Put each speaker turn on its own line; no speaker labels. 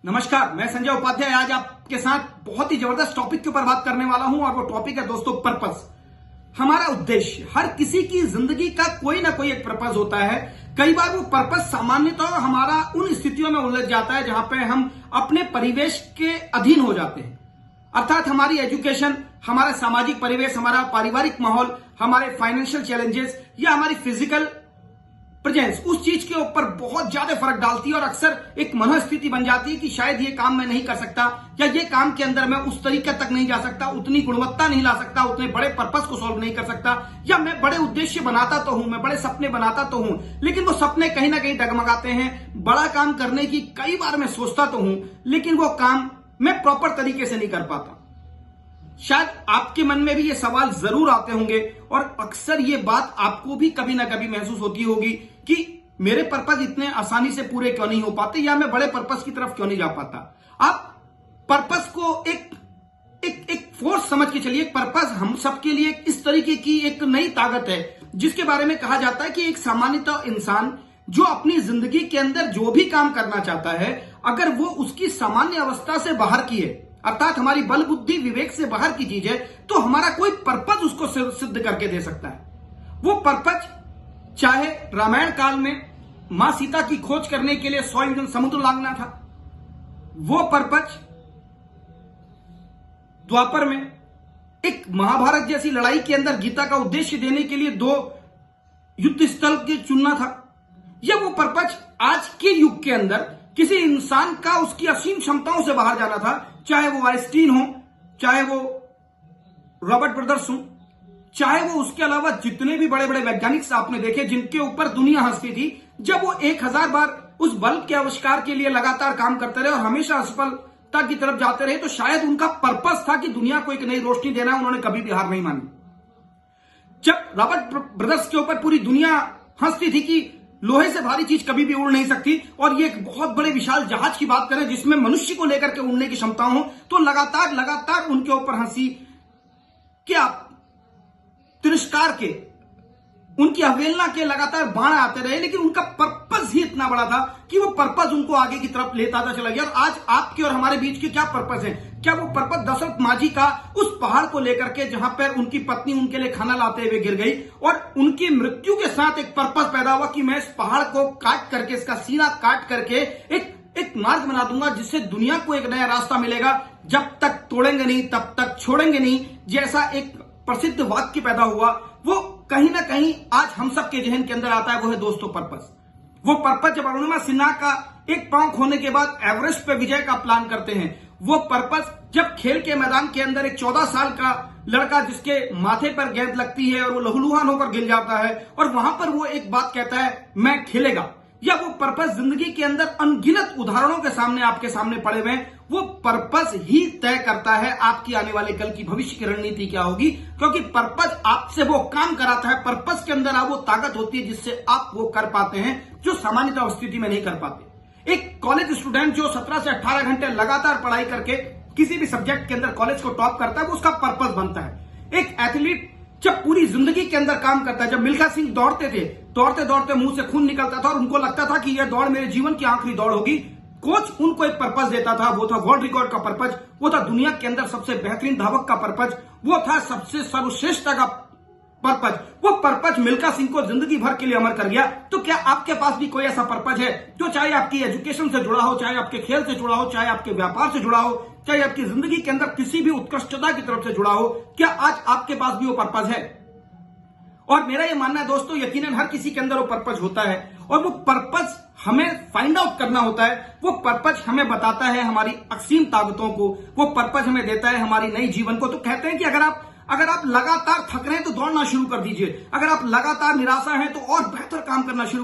नमस्कार, मैं संजय उपाध्याय आज आपके साथ बहुत ही जबरदस्त टॉपिक के ऊपर बात करने वाला हूं और वो टॉपिक है दोस्तों पर्पस। हमारा उद्देश्य, हर किसी की जिंदगी का कोई ना कोई एक पर्पस होता है। कई बार वो पर्पस सामान्यतः हमारा उन स्थितियों में उलझ जाता है जहां पे हम अपने परिवेश के अधीन हो जाते हैं, अर्थात हमारी एजुकेशन, हमारा सामाजिक परिवेश, हमारा पारिवारिक माहौल, हमारे फाइनेंशियल चैलेंजेस या हमारी फिजिकल प्रेजेंस उस चीज के ऊपर बहुत ज्यादा फर्क डालती है और अक्सर एक मनोस्थिति बन जाती है कि शायद ये काम मैं नहीं कर सकता या ये काम के अंदर मैं उस तरीके तक नहीं जा सकता, उतनी गुणवत्ता नहीं ला सकता, उतने बड़े पर्पस को सॉल्व नहीं कर सकता, या मैं बड़े उद्देश्य बनाता तो हूं, मैं बड़े सपने बनाता तो हूं, लेकिन वो सपने कहीं ना कहीं डगमगाते हैं। बड़ा काम करने की कई बार मैं सोचता तो हूं, लेकिन वो काम मैं प्रॉपर तरीके से नहीं कर पाता। शायद आपके मन में भी ये सवाल जरूर आते होंगे और अक्सर ये बात आपको भी कभी ना कभी महसूस होती होगी कि मेरे पर्पस इतने आसानी से पूरे क्यों नहीं हो पाते या मैं बड़े पर्पस की तरफ क्यों नहीं जा पाता। आप पर्पस को एक फोर्स समझ के चलिए। पर्पस हम सबके लिए इस तरीके की एक नई ताकत है जिसके बारे में कहा जाता है कि एक सामान्यतः इंसान जो अपनी जिंदगी के अंदर जो भी काम करना चाहता है, अगर वो उसकी सामान्य अवस्था से बाहर की है, अर्थात हमारी बल बुद्धि विवेक से बाहर की चीज है, तो हमारा कोई पर्पस उसको सिद्ध करके दे सकता है। वो पर्पस चाहे रामायण काल में मां सीता की खोज करने के लिए 100 योजन समुद्र लांघना था, वो पर्पस द्वापर में एक महाभारत जैसी लड़ाई के अंदर गीता का उद्देश्य देने के लिए 2 युद्ध स्थल के चुनना था, या वो पर्पस आज के युग के अंदर किसी इंसान का उसकी असीम क्षमताओं से बाहर जाना था, चाहे वो आइंस्टीन हो, चाहे वो रॉबर्ट ब्रदर्स हो, चाहे वो उसके अलावा जितने भी बड़े बड़े वैज्ञानिक आपने देखे जिनके ऊपर दुनिया हंसती थी, जब वो 1000 बार उस बल्ब के आविष्कार के लिए लगातार काम करते रहे और हमेशा असफलता की तरफ जाते रहे, तो शायद उनका पर्पस था कि दुनिया को एक नई रोशनी देना है। उन्होंने कभी भी हार नहीं मानी। जब रॉबर्ट ब्रदर्स के ऊपर पूरी दुनिया हंसती थी कि लोहे से भारी चीज कभी भी उड़ नहीं सकती और ये एक बहुत बड़े विशाल जहाज की बात करें जिसमें मनुष्य को लेकर के उड़ने की क्षमता हो, तो लगातार उनके ऊपर हंसी क्या तिरस्कार के, उनकी अवहेलना के लगातार बाण आते रहे, लेकिन उनका पर्पस ही इतना बड़ा था कि वो पर्पस उनको आगे की तरफ लेता था चला गया। और आज आपके और हमारे बीच के क्या पर्पस है? क्या वो पर्पस दशरथ माझी का उस पहाड़ को लेकर के जहां पर उनकी पत्नी उनके लिए खाना लाते हुए गिर गई और उनकी मृत्यु के साथ एक पर्पस पैदा हुआ कि मैं इस पहाड़ को काट करके, इसका सीना काट करके एक मार्ग बना दूंगा जिससे दुनिया को एक नया रास्ता मिलेगा, जब तक तोड़ेंगे नहीं तब तक छोड़ेंगे नहीं, जैसा एक प्रसिद्ध वाक्य पैदा हुआ, वो कहीं ना कहीं आज हम सबके जहन के अंदर आता है। वो है दोस्तों पर्पस। वो पर्पस जब अरुणिमा सिन्हा का एक पांव खोने के बाद एवरेस्ट पे विजय का प्लान करते हैं, वो पर्पस जब खेल के मैदान के अंदर एक 14 साल का लड़का जिसके माथे पर गेंद लगती है और वो लहूलुहान होकर गिर जाता है और वहां पर वो एक बात कहता है, मैं खेलेगा, या वो पर्पस जिंदगी के अंदर अनगिनत उदाहरणों के सामने आपके सामने पड़े हुए हैं। वो पर्पस ही तय करता है आपकी आने वाले कल की भविष्य की रणनीति क्या होगी, क्योंकि पर्पस आपसे वो काम कराता है। पर्पस के अंदर वो ताकत होती है जिससे आप वो कर पाते हैं जो सामान्यतः स्थिति में नहीं कर पाते। एक कॉलेज स्टूडेंट जो 17 से 18 घंटे लगातार पढ़ाई करके किसी भी सब्जेक्ट के अंदर कॉलेज को टॉप करता है, वो उसका पर्पस बनता है। एक एथलीट जब पूरी जिंदगी के अंदर काम करता है, जब मिल्खा सिंह दौड़ते थे, दौड़ते दौड़ते मुंह से खून निकलता था और उनको लगता था कि यह दौड़ मेरे जीवन की आखिरी दौड़ होगी, कोच उनको एक पर्पस देता था। वो था वर्ल्ड रिकॉर्ड का पर्पस, वो था दुनिया के अंदर सबसे बेहतरीन धावक का पर्पस, वो था सबसे सर्वश्रेष्ठ का पर्पस। वो पर्पस मिल्खा सिंह को जिंदगी भर के लिए अमर कर गया। तो क्या आपके पास भी कोई ऐसा पर्पस है जो चाहे आपकी एजुकेशन से जुड़ा हो, चाहे आपके खेल से जुड़ा हो, चाहे आपके व्यापार से जुड़ा हो, चाहे आपकी जिंदगी के अंदर किसी भी उत्कृष्टता की तरफ से जुड़ा हो? क्या आज आपके पास भी वो पर्पस है? और मेरा ये मानना है दोस्तों, यकीनन हर किसी के अंदर वो पर्पस होता है और वो पर्पस हमें फाइंड आउट करना होता है। वो पर्पस हमें बताता है हमारी असीम ताकतों को, वो पर्पस हमें देता है हमारी नई जीवन को। तो कहते हैं कि अगर आप लगातार थक रहे हैं तो दौड़ना शुरू कर दीजिए, अगर आप लगातार निराशा हैं तो और बेहतर काम करना शुरू